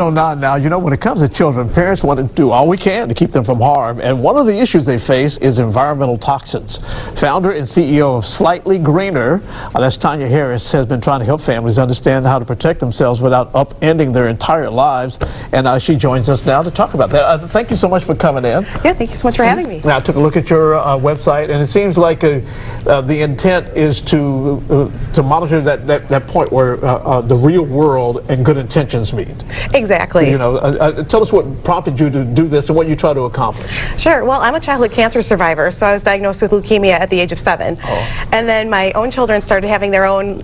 9:09 now. You know, when it comes to children, parents want to do all we can to keep them from harm. And one of the issues they face is environmental toxins. Founder and CEO of Slightly Greener, that's Tanya Harris, has been trying to help families understand how to protect themselves without upending their entire lives. And she joins us now to talk about that. Thank you so much for coming in. Yeah, thank you so much for having me. Now, I took a look at your website, and it seems like the intent is to monitor that point where the real world and good intentions meet. Exactly. You know, tell us what prompted you to do this and what you try to accomplish. Sure. Well, I'm a childhood cancer survivor, so I was diagnosed with leukemia at the age of 7. Oh. And then my own children started having their own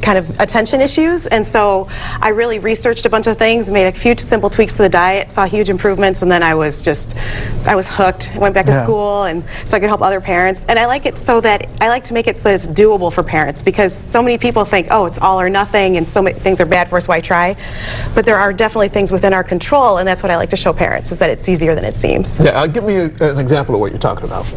kind of attention issues, and so I really researched a bunch of things, made a few simple tweaks to the diet, saw huge improvements, and then I was hooked. I went back to school, and so I could help other parents. And I like to make it so that it's doable for parents, because so many people think, oh, it's all or nothing, and so many things are bad for us, why try? But there are definitely things within our control, and that's what I like to show parents, is that it's easier than it seems. Yeah, give me an example of what you're talking about.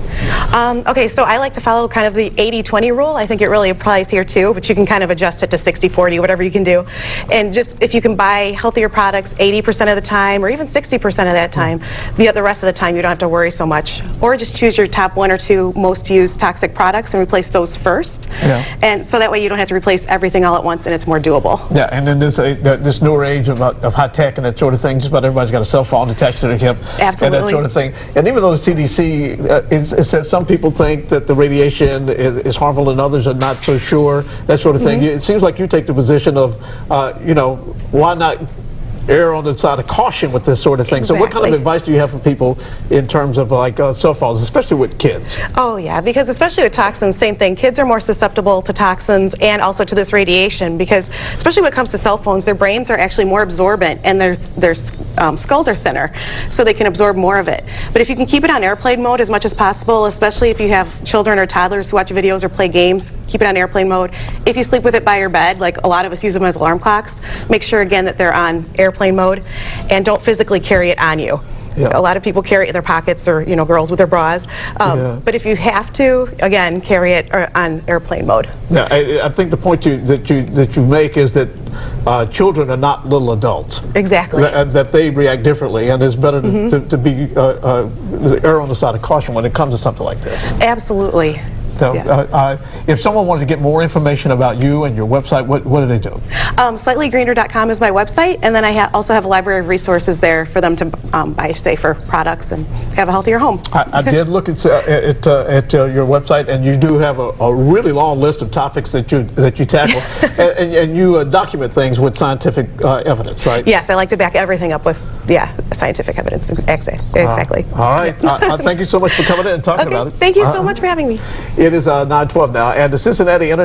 Okay, so I like to follow kind of the 80-20 rule. I think it really applies here too, but you can kind of adjust it to 60-40, whatever you can do. And just if you can buy healthier products 80% of the time, or even 60% of that time, the rest of the time you don't have to worry so much. Or just choose your top 1 or 2 most used toxic products and replace those first. Yeah. And so that way you don't have to replace everything all at once, and it's more doable. Yeah, and in this newer age of high tech and that sort of thing, just about everybody's got a cell phone attached to their hip. Absolutely. And that sort of thing. And even though the CDC it says some people think that the radiation is harmful and others are not so sure, that sort of thing. It seems like you take the position of, you know, why not err on the side of caution with this sort of thing. Exactly. So what kind of advice do you have for people in terms of like cell phones, especially with kids? Oh yeah, because especially with toxins, same thing. Kids are more susceptible to toxins and also to this radiation, because especially when it comes to cell phones, their brains are actually more absorbent, and their skulls are thinner, so they can absorb more of it. But if you can keep it on airplane mode as much as possible, especially if you have children or toddlers who watch videos or play games, keep it on airplane mode. If you sleep with it by your bed, like a lot of us use them as alarm clocks, make sure again that they're on airplane mode, and don't physically carry it on you. Yeah. A lot of people carry it in their pockets, or girls with their bras. But if you have to, again, carry it on airplane mode. Yeah, I think the point that you make is that children are not little adults. Exactly. That they react differently, and it's better to be err on the side of caution when it comes to something like this. Absolutely. So, yes. If someone wanted to get more information about you and your website, what do they do? Slightlygreener.com is my website, and then I also have a library of resources there for them to buy safer products and have a healthier home. I did look at your website, and you do have a really long list of topics that you tackle, and you document things with scientific evidence, right? Yes, I like to back everything up with scientific evidence. Exactly. All right. Thank you so much for coming in and talking about it. Thank you so much for having me. It is 9:12 now, and the Cincinnati Internet